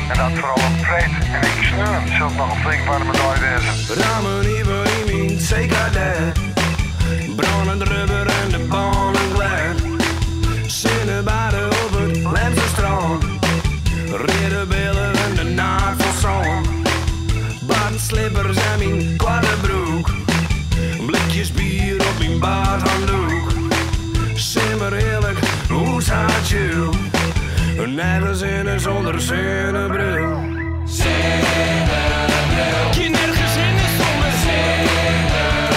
En dat vooral op vreed en ik sneur. Zult nog een flink warme dag deze. Ramen even in mijn zekerheid. Brandend rubber en de banen glad. Zinnenbaden op het Lemse strand. Reden billen en de naad van zon. Baden slippers en mijn kwade broek. Blikjes bier op mijn baardhanddoek. Simmer heerlijk, hoe staat je? Nergens in en zonder zonnebril. Zonnebril. Je nergens in en zonder zonnebril.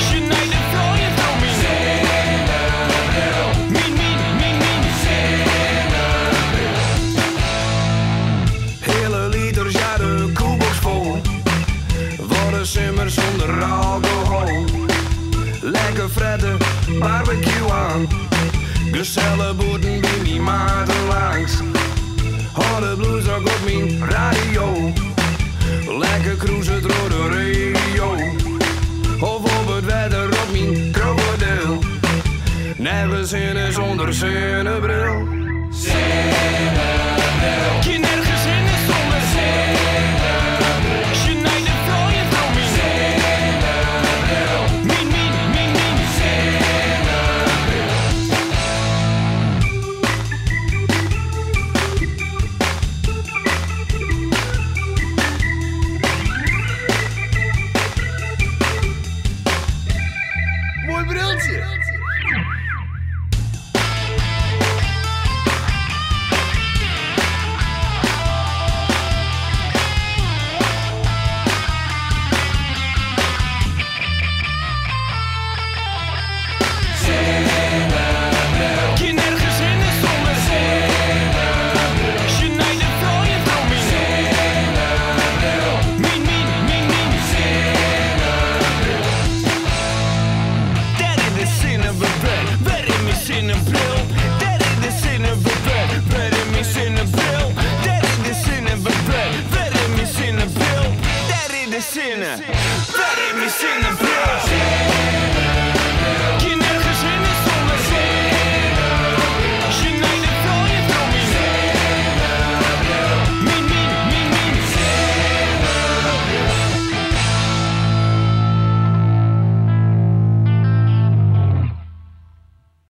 Je neemt een vlooien van mij. Zonnebril. Min. Zonnebril. Hele liters, ja de koelbox vol. Worden simmer zonder alcohol. Lekker fretten, barbecue aan. Gezellige boeten bij mijn maten langs. Harde blues ook op mijn radio. Lekker cruisen door de regio. Of op het wetter op mijn krokodil. Nergens in en zonder zonnebril.